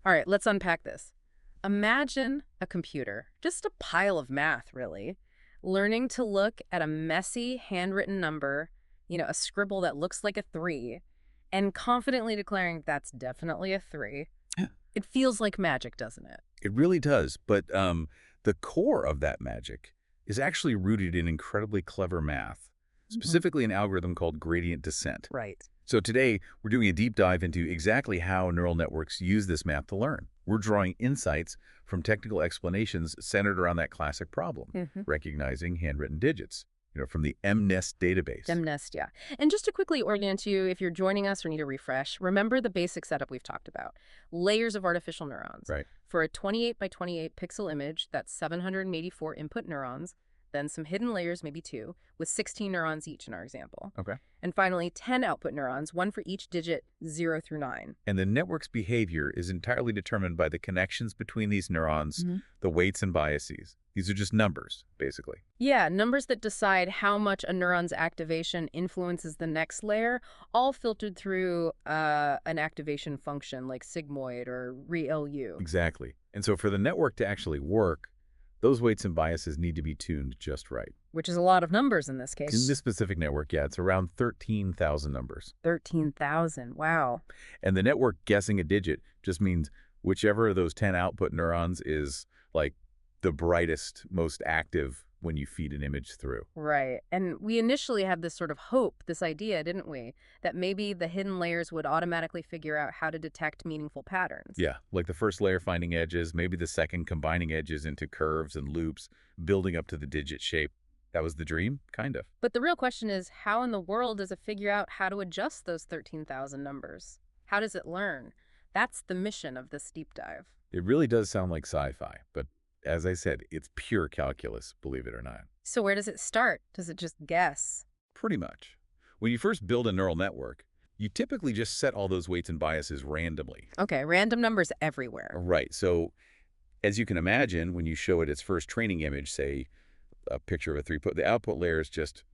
All right, let's unpack this. Imagine a computer, just a pile of math, really, learning to look at a messy handwritten number, a scribble that looks like a 3, and confidently declaring that's definitely a 3. Yeah. It feels like magic, doesn't it? It really does, but the core of that magic is actually rooted in incredibly clever math, Mhm. specifically an algorithm called gradient descent. Right. So today, we're doing a deep dive into exactly how neural networks use this math to learn. We're drawing insights from technical explanations centered around that classic problem, Mm-hmm. recognizing handwritten digits, from the MNEST database. Demnest, yeah. And just to quickly orient you, if you're joining us or need a refresh, remember the basic setup we've talked about. Layers of artificial neurons. Right. For a 28 by 28 pixel image, that's 784 input neurons, then some hidden layers, maybe 2, with 16 neurons each in our example. Okay. And finally, 10 output neurons, one for each digit 0 through 9. And the network's behavior is entirely determined by the connections between these neurons, the weights and biases. These are just numbers, basically. Yeah, numbers that decide how much a neuron's activation influences the next layer, all filtered through an activation function like sigmoid or ReLU. Exactly. And so for the network to actually work, those weights and biases need to be tuned just right. Which is a lot of numbers in this In case. this specific network, yeah, it's around 13,000 numbers. 13,000. Wow. And the network guessing a digit just means whichever of those 10 output neurons is like the brightest, most active when you feed an image through. Right. And we initially had this sort of hope, this idea, didn't we? That maybe the hidden layers would automatically figure out how to detect meaningful patterns. Yeah, like the first layer finding edges, maybe the second combining edges into curves and loops, building up to the digit shape. That was the dream? Kind of. But the real question is, how in the world does it figure out how to adjust those 13,000 numbers? How does it learn? That's the mission of this deep dive. It really does sound like sci-fi, but as I said, it's pure calculus, believe it or not. So where does it start? Does it just guess? Pretty much. When you first build a neural network, you typically just set all those weights and biases randomly. Okay, random numbers everywhere. Right. So as you can imagine, when you show it its first training image, say a picture of a three-put, the output layer is just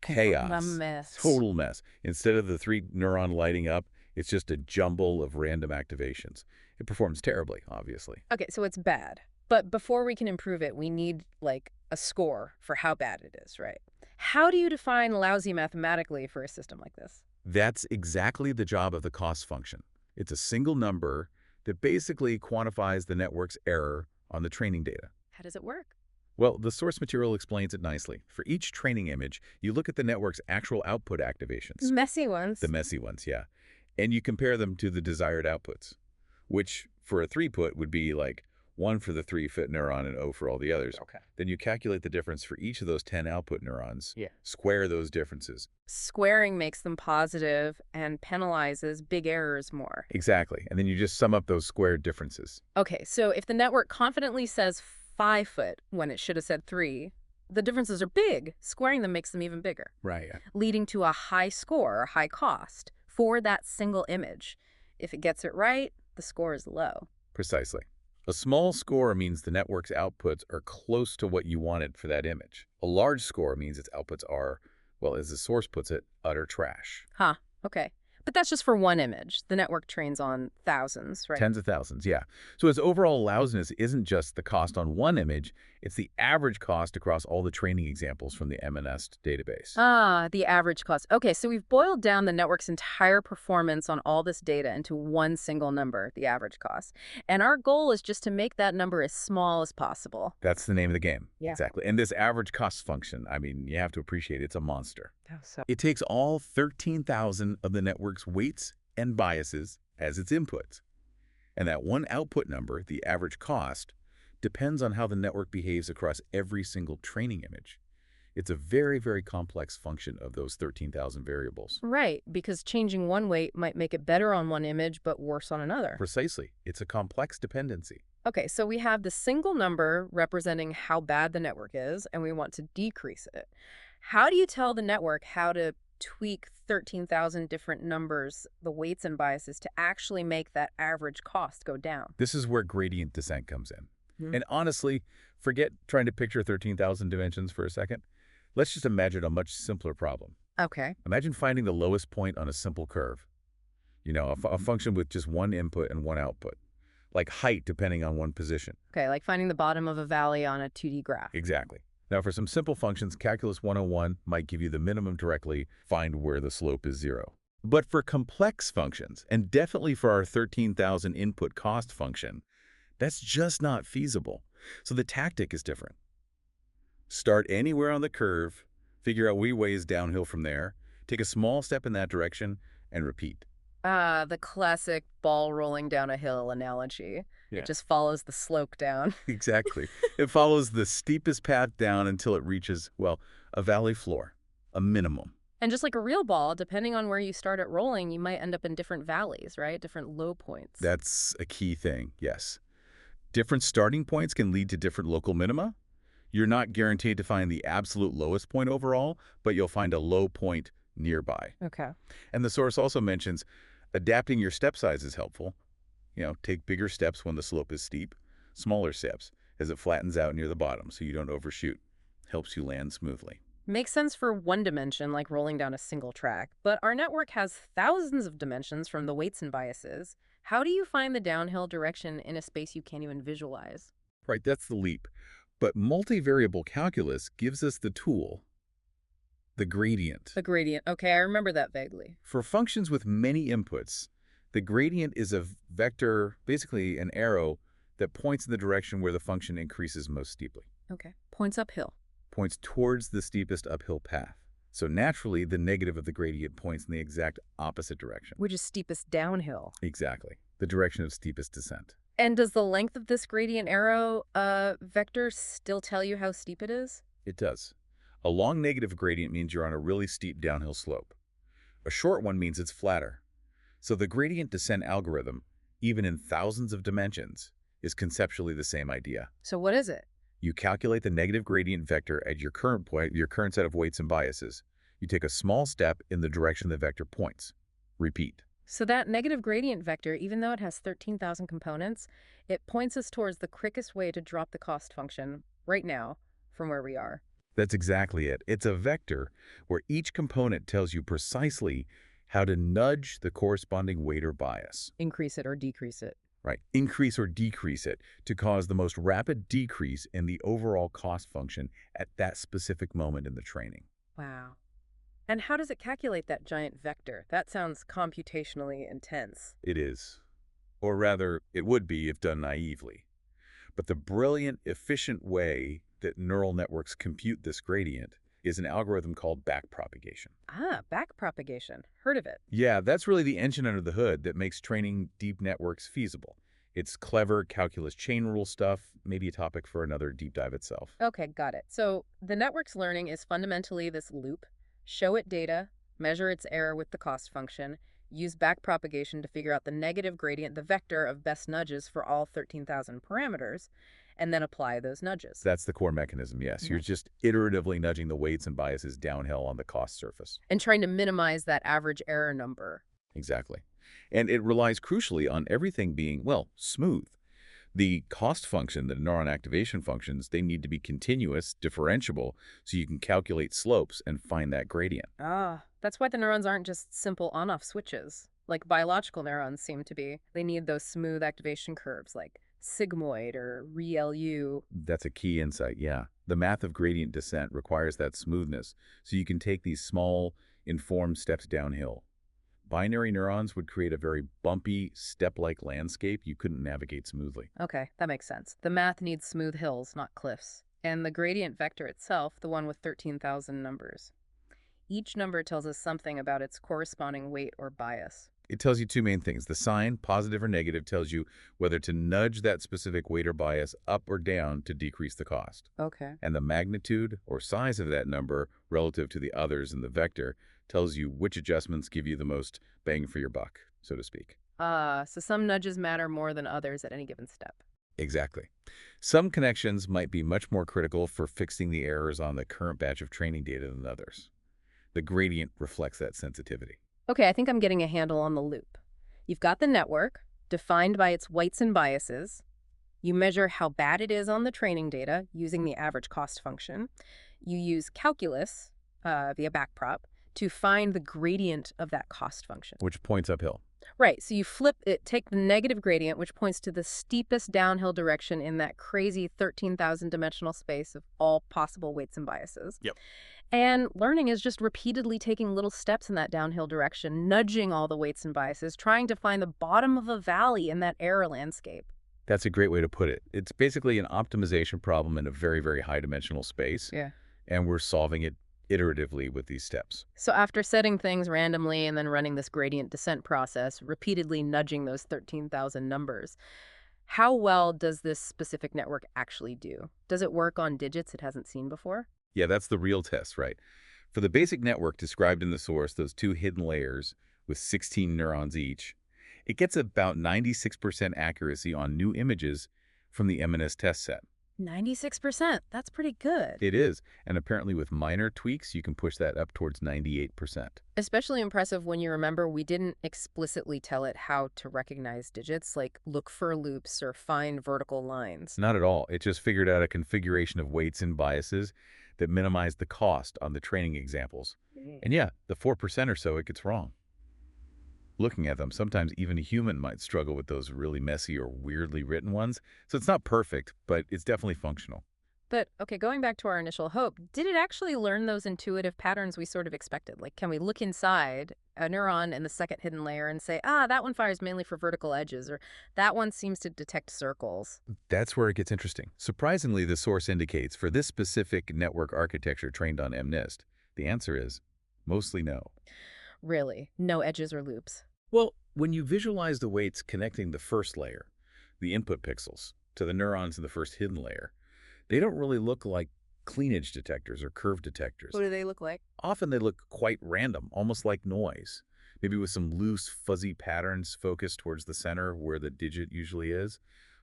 chaos. A mess. Total mess. Instead of the 3 neuron lighting up, it's just a jumble of random activations. It performs terribly, obviously. Okay, so it's bad. But before we can improve it, we need, like, a score for how bad it is, right? How do you define lousy mathematically for a system like this? That's exactly the job of the cost function. It's a single number that basically quantifies the network's error on the training data. How does it work? Well, the source material explains it nicely. For each training image, you look at the network's actual output activations. Messy ones. The messy ones, yeah. And you compare them to the desired outputs, which for a 3-put would be like 1 for the 3-fit neuron and 0 for all the others. Okay. Then you calculate the difference for each of those 10 output neurons. Yeah. Square those differences. Squaring makes them positive and penalizes big errors more. Exactly. And then you just sum up those squared differences. Okay, so if the network confidently says 5 foot when it should have said 3, the differences are big. Squaring them makes them even bigger, Right. leading to a high score or high cost for that single image. If it gets it right, the score is low. Precisely. A small score means the network's outputs are close to what you wanted for that image. A large score means its outputs are, well, as the source puts it, utter trash. Huh, okay. But that's just for one image. The network trains on thousands, right? Tens of thousands, yeah. So its overall lousiness isn't just the cost on one image, it's the average cost across all the training examples from the MNEST database. Ah, the average cost. Okay, so we've boiled down the network's entire performance on all this data into one single number, the average cost. And our goal is just to make that number as small as possible. That's the name of the game. Yeah. Exactly. And this average cost function, I mean, you have to appreciate it's a monster. So It takes all 13,000 of the network's weights and biases as its inputs. And that one output number, the average cost, depends on how the network behaves across every single training image. It's a very, very complex function of those 13,000 variables. Right, because changing one weight might make it better on one image but worse on another. Precisely. It's a complex dependency. Okay, so we have the single number representing how bad the network is, and we want to decrease it. How do you tell the network how to tweak 13,000 different numbers, the weights and biases, to actually make that average cost go down? This is where gradient descent comes in. Hmm. And honestly, forget trying to picture 13,000 dimensions for a second. Let's just imagine a much simpler problem. Okay. Imagine finding the lowest point on a simple curve. A function with just one input and one output, like height depending on one position. Okay, like finding the bottom of a valley on a 2D graph. Exactly. Now, for some simple functions, Calculus 101 might give you the minimum directly, find where the slope is 0. But for complex functions, and definitely for our 13,000 input cost function, that's just not feasible. So the tactic is different. Start anywhere on the curve, figure out which way is downhill from there, take a small step in that direction, and repeat. Ah, the classic ball rolling down a hill analogy. It Yeah. just follows the slope down. Exactly. It follows the steepest path down until it reaches, well, a valley floor, a minimum. And just like a real ball, depending on where you start at rolling, you might end up in different valleys, right? Different low points. That's a key thing, yes. Different starting points can lead to different local minima. You're not guaranteed to find the absolute lowest point overall, but you'll find a low point nearby. Okay. And the source also mentions adapting your step size is helpful. Take bigger steps when the slope is steep, smaller steps as it flattens out near the bottom so you don't overshoot. Helps you land smoothly. Makes sense for one dimension, like rolling down a single track, but our network has thousands of dimensions from the weights and biases. How do you find the downhill direction in a space you can't even visualize? Right, that's the leap. But multivariable calculus gives us the tool, the gradient. The gradient. Okay, I remember that vaguely. For functions with many inputs, the gradient is a vector, basically an arrow, that points in the direction where the function increases most steeply. Okay. Points uphill. Points towards the steepest uphill path. So naturally, the negative of the gradient points in the exact opposite direction. Which is steepest downhill. Exactly. The direction of steepest descent. And does the length of this gradient arrow vector still tell you how steep it is? It does. A long negative gradient means you're on a really steep downhill slope. A short one means it's flatter. So the gradient descent algorithm, even in thousands of dimensions, is conceptually the same idea. So what is it? You calculate the negative gradient vector at your current point, your current set of weights and biases. You take a small step in the direction the vector points. Repeat. So that negative gradient vector, even though it has 13,000 components, it points us towards the quickest way to drop the cost function right now from where we are. That's exactly it. It's a vector where each component tells you precisely how to nudge the corresponding weight or bias. Increase it or decrease it. Right. Increase or decrease it to cause the most rapid decrease in the overall cost function at that specific moment in the training. Wow. And how does it calculate that giant vector? That sounds computationally intense. It is. Or rather, it would be if done naively. But the brilliant, efficient way that neural networks compute this gradient is an algorithm called backpropagation. Ah, backpropagation. Heard of it. Yeah, that's really the engine under the hood that makes training deep networks feasible. It's clever calculus chain rule stuff, maybe a topic for another deep dive itself. Okay, got it. So the network's learning is fundamentally this loop. Show it data, measure its error with the cost function, use backpropagation to figure out the negative gradient, the vector of best nudges for all 13,000 parameters, and then apply those nudges. That's the core mechanism, yes. You're just iteratively nudging the weights and biases downhill on the cost surface. And trying to minimize that average error number. Exactly. And it relies crucially on everything being, well, smooth. The cost function, the neuron activation functions, they need to be continuous, differentiable, so you can calculate slopes and find that gradient. Ah, that's why the neurons aren't just simple on-off switches, like biological neurons seem to be. They need those smooth activation curves, like sigmoid or ReLU. That's a key insight, yeah. The math of gradient descent requires that smoothness, so you can take these small, informed steps downhill. Binary neurons would create a very bumpy, step-like landscape you couldn't navigate smoothly. Okay, that makes sense. The math needs smooth hills, not cliffs. And the gradient vector itself, the one with 13,000 numbers. Each number tells us something about its corresponding weight or bias. It tells you two main things. The sign, positive or negative, tells you whether to nudge that specific weight or bias up or down to decrease the cost. Okay. And the magnitude or size of that number relative to the others in the vector tells you which adjustments give you the most bang for your buck, so to speak. So some nudges matter more than others at any given step. Exactly. Some connections might be much more critical for fixing the errors on the current batch of training data than others. The gradient reflects that sensitivity. Okay, I think I'm getting a handle on the loop. You've got the network, defined by its weights and biases. You measure how bad it is on the training data using the average cost function. You use calculus via backprop to find the gradient of that cost function. Which points uphill. Right, so you flip it, take the negative gradient, which points to the steepest downhill direction in that crazy 13,000 dimensional space of all possible weights and biases. Yep. And learning is just repeatedly taking little steps in that downhill direction, nudging all the weights and biases, trying to find the bottom of a valley in that error landscape. That's a great way to put it. It's basically an optimization problem in a very, very high-dimensional space, Yeah. and we're solving it iteratively with these steps. So after setting things randomly and then running this gradient descent process, repeatedly nudging those 13,000 numbers, how well does this specific network actually do? Does it work on digits it hasn't seen before? Yeah, that's the real test, right? For the basic network described in the source, those two hidden layers with 16 neurons each, it gets about 96% accuracy on new images from the M&S test set. 96%. That's pretty good. It is, and apparently with minor tweaks, you can push that up towards 98%. Especially impressive when you remember we didn't explicitly tell it how to recognize digits, like look for loops or find vertical lines. Not at all. It just figured out a configuration of weights and biases that minimized the cost on the training examples. And yeah, the 4% or so it gets wrong. Looking at them, sometimes even a human might struggle with those really messy or weirdly written ones. So it's not perfect, but it's definitely functional. But, okay, going back to our initial hope, did it actually learn those intuitive patterns we sort of expected? Like, can we look inside a neuron in the second hidden layer and say, that one fires mainly for vertical edges, or that one seems to detect circles? That's where it gets interesting. Surprisingly, the source indicates for this specific network architecture trained on MNIST, the answer is mostly no. Really? No edges or loops? Well, when you visualize the weights connecting the first layer, the input pixels, to the neurons in the first hidden layer, they don't really look like cleanage detectors or curve detectors. What do they look like? Often they look quite random, almost like noise, maybe with some loose, fuzzy patterns focused towards the center where the digit usually is,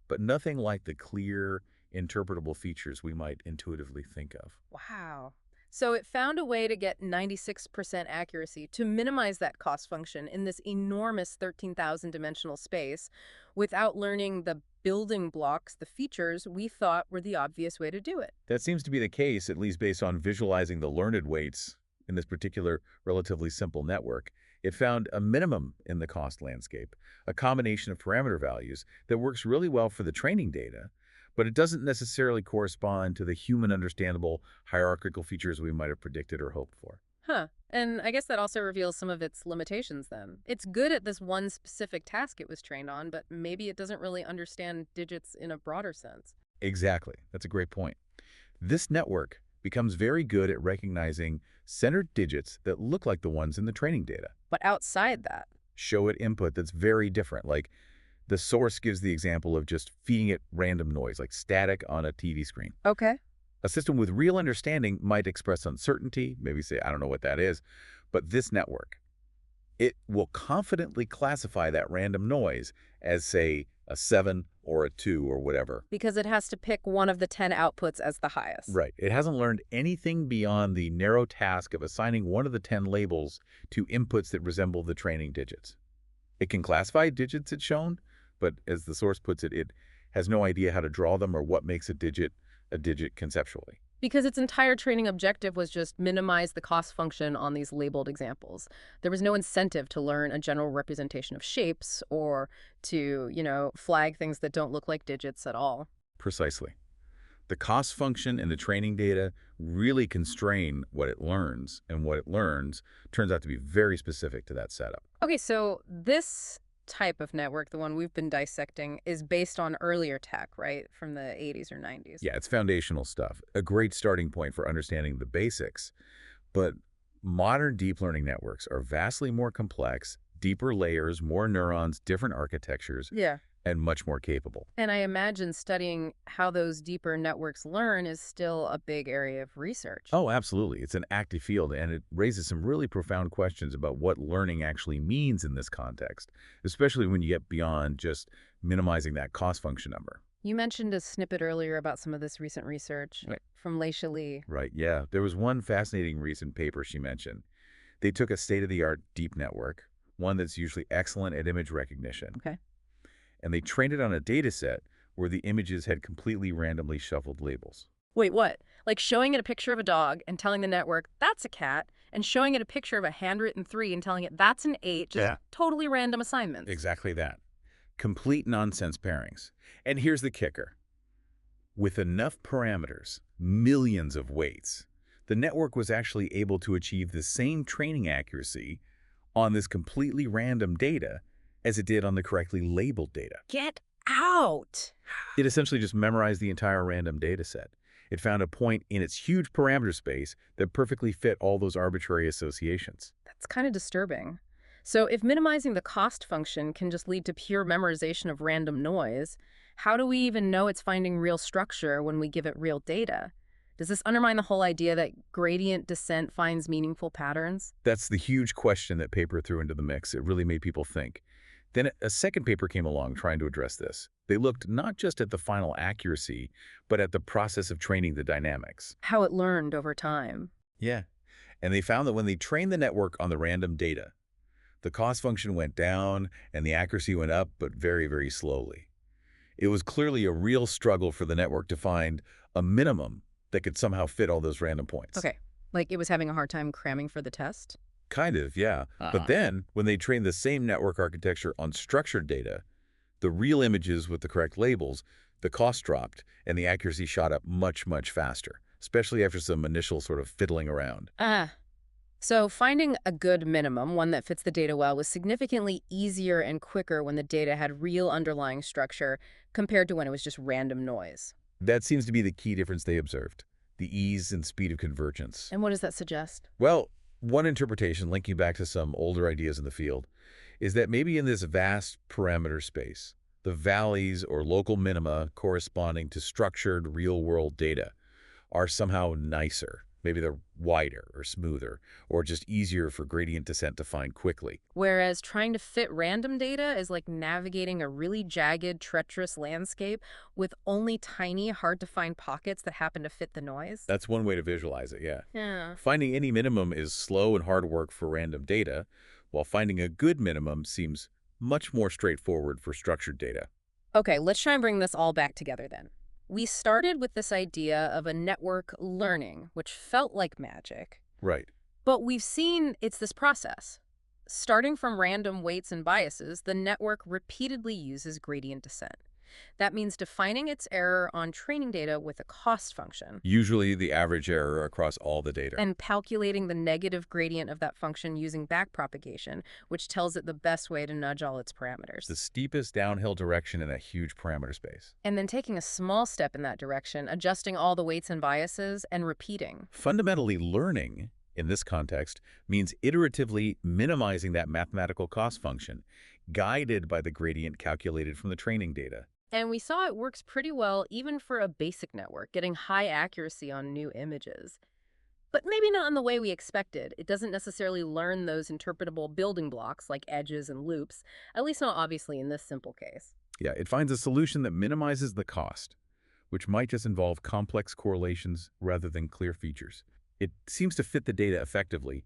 but nothing like the clear, interpretable features we might intuitively think of. Wow. So it found a way to get 96% accuracy to minimize that cost function in this enormous 13,000 dimensional space without learning the building blocks, the features we thought were the obvious way to do it. That seems to be the case, at least based on visualizing the learned weights in this particular relatively simple network. It found a minimum in the cost landscape, a combination of parameter values that works really well for the training data, but it doesn't necessarily correspond to the human understandable hierarchical features we might have predicted or hoped for. Huh. And I guess that also reveals some of its limitations then. It's good at this one specific task it was trained on, but maybe it doesn't really understand digits in a broader sense. Exactly. That's a great point. This network becomes very good at recognizing centered digits that look like the ones in the training data. But outside that, Show it input that's very different, like the source gives the example of just feeding it random noise, like static on a TV screen. okay. A system with real understanding might express uncertainty, maybe say, I don't know what that is, but this network, it will confidently classify that random noise as, say, a 7 or a 2 or whatever. Because it has to pick one of the 10 outputs as the highest. Right. It hasn't learned anything beyond the narrow task of assigning one of the 10 labels to inputs that resemble the training digits. It can classify digits it's shown, but as the source puts it, it has no idea how to draw them or what makes a digit conceptually. Because its entire training objective was just minimize the cost function on these labeled examples. There was no incentive to learn a general representation of shapes or to, flag things that don't look like digits at all. Precisely. The cost function and the training data really constrain what it learns, and what it learns turns out to be very specific to that setup. Okay, so this type of network, the one we've been dissecting, is based on earlier tech, right? From the 80s or 90s. Yeah, it's foundational stuff, a great starting point for understanding the basics. But modern deep learning networks are vastly more complex, deeper layers, more neurons, different architectures, Yeah. and much more capable. And I imagine studying how those deeper networks learn is still a big area of research. Oh, absolutely. It's an active field, and it raises some really profound questions about what learning actually means in this context, especially when you get beyond just minimizing that cost function number. You mentioned a snippet earlier about some of this recent research Right. from Leisha Lee. Right, yeah. There was one fascinating recent paper she mentioned. They took a state-of-the-art deep network, one that's usually excellent at image recognition, Okay. and they trained it on a data set where the images had completely randomly shuffled labels. Wait, what? Like showing it a picture of a dog and telling the network, that's a cat, and showing it a picture of a handwritten 3 and telling it that's an 8, just Yeah. totally random assignments. Exactly that. Complete nonsense pairings. And here's the kicker. With enough parameters, millions of weights, the network was actually able to achieve the same training accuracy on this completely random data as it did on the correctly labeled data. Get out! It essentially just memorized the entire random data set. It found a point in its huge parameter space that perfectly fit all those arbitrary associations. That's kind of disturbing. So if minimizing the cost function can just lead to pure memorization of random noise, how do we even know it's finding real structure when we give it real data? Does this undermine the whole idea that gradient descent finds meaningful patterns? That's the huge question that paper threw into the mix. It really made people think. Then a second paper came along trying to address this. They looked not just at the final accuracy, but at the process of training the dynamics. How it learned over time. Yeah. And they found that when they trained the network on the random data, the cost function went down and the accuracy went up, but very, very slowly. It was clearly a real struggle for the network to find a minimum that could somehow fit all those random points. Okay, like it was having a hard time cramming for the test? Kind of, yeah. But then, when they trained the same network architecture on structured data, the real images with the correct labels, the cost dropped and the accuracy shot up much, much faster, especially after some initial sort of fiddling around. So finding a good minimum, one that fits the data well, was significantly easier and quicker when the data had real underlying structure compared to when it was just random noise. That seems to be the key difference they observed, the ease and speed of convergence. And what does that suggest? Well, one interpretation, linking back to some older ideas in the field, is that maybe in this vast parameter space, the valleys or local minima corresponding to structured real-world data are somehow nicer. Maybe they're wider or smoother, or just easier for gradient descent to find quickly. Whereas trying to fit random data is like navigating a really jagged, treacherous landscape with only tiny, hard-to-find pockets that happen to fit the noise. That's one way to visualize it, yeah. Yeah. Finding any minimum is slow and hard work for random data, while finding a good minimum seems much more straightforward for structured data. Okay, let's try and bring this all back together then. We started with this idea of a network learning, which felt like magic. Right. But we've seen it's this process. Starting from random weights and biases, the network repeatedly uses gradient descent. That means defining its error on training data with a cost function Usually the average error across all the data. and calculating the negative gradient of that function using backpropagation, which tells it the best way to nudge all its parameters. The steepest downhill direction in that huge parameter space. And then taking a small step in that direction, adjusting all the weights and biases, and repeating. Fundamentally, learning, in this context, means iteratively minimizing that mathematical cost function, guided by the gradient calculated from the training data. And we saw it works pretty well even for a basic network, getting high accuracy on new images. But maybe not in the way we expected. It doesn't necessarily learn those interpretable building blocks like edges and loops, at least not obviously in this simple case. Yeah, it finds a solution that minimizes the cost, which might just involve complex correlations rather than clear features. It seems to fit the data effectively,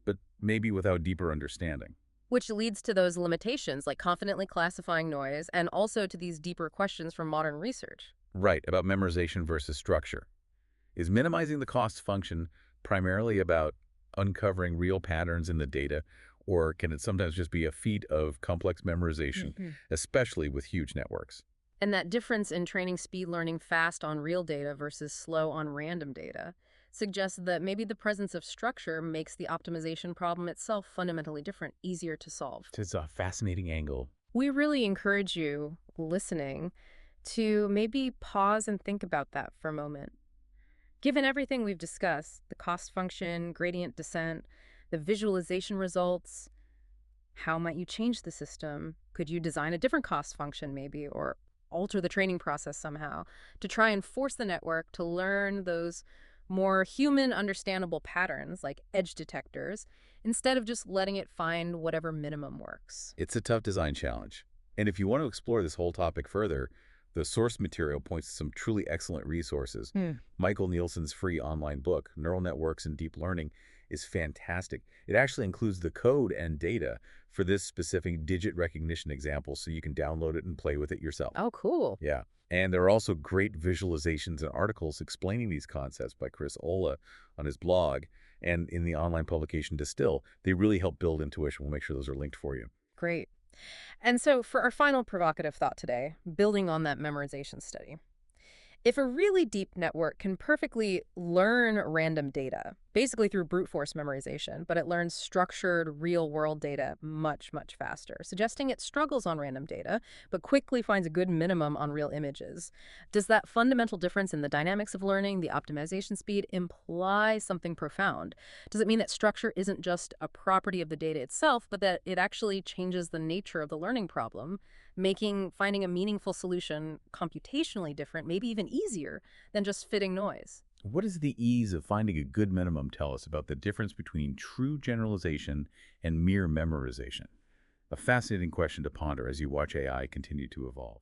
but maybe without deeper understanding. Which leads to those limitations like confidently classifying noise and also to these deeper questions from modern research. Right, about memorization versus structure. Is minimizing the cost function primarily about uncovering real patterns in the data, or can it sometimes just be a feat of complex memorization, especially with huge networks? And that difference in training speed learning fast on real data versus slow on random data suggests that maybe the presence of structure makes the optimization problem itself fundamentally different, easier to solve. It's a fascinating angle. We really encourage you, listening, to maybe pause and think about that for a moment. Given everything we've discussed, the cost function, gradient descent, the visualization results, how might you change the system? Could you design a different cost function maybe, or alter the training process somehow to try and force the network to learn those more human understandable patterns like edge detectors instead of just letting it find whatever minimum works? It's a tough design challenge. And if you want to explore this whole topic further, the source material points to some truly excellent resources. Michael Nielsen's free online book, Neural Networks and Deep Learning, is fantastic. It actually includes the code and data for this specific digit recognition example, so you can download it and play with it yourself. Oh, cool. Yeah. And there are also great visualizations and articles explaining these concepts by Chris Ola on his blog and in the online publication Distill. They really help build intuition. We'll make sure those are linked for you. Great. And so for our final provocative thought today, building on that memorization study. If a really deep network can perfectly learn random data, basically through brute force memorization, but it learns structured, real-world data much, much faster, suggesting it struggles on random data, but quickly finds a good minimum on real images. Does that fundamental difference in the dynamics of learning, the optimization speed, imply something profound? Does it mean that structure isn't just a property of the data itself, but that it actually changes the nature of the learning problem, making finding a meaningful solution computationally different, maybe even easier than just fitting noise? What does the ease of finding a good minimum tell us about the difference between true generalization and mere memorization? A fascinating question to ponder as you watch AI continue to evolve.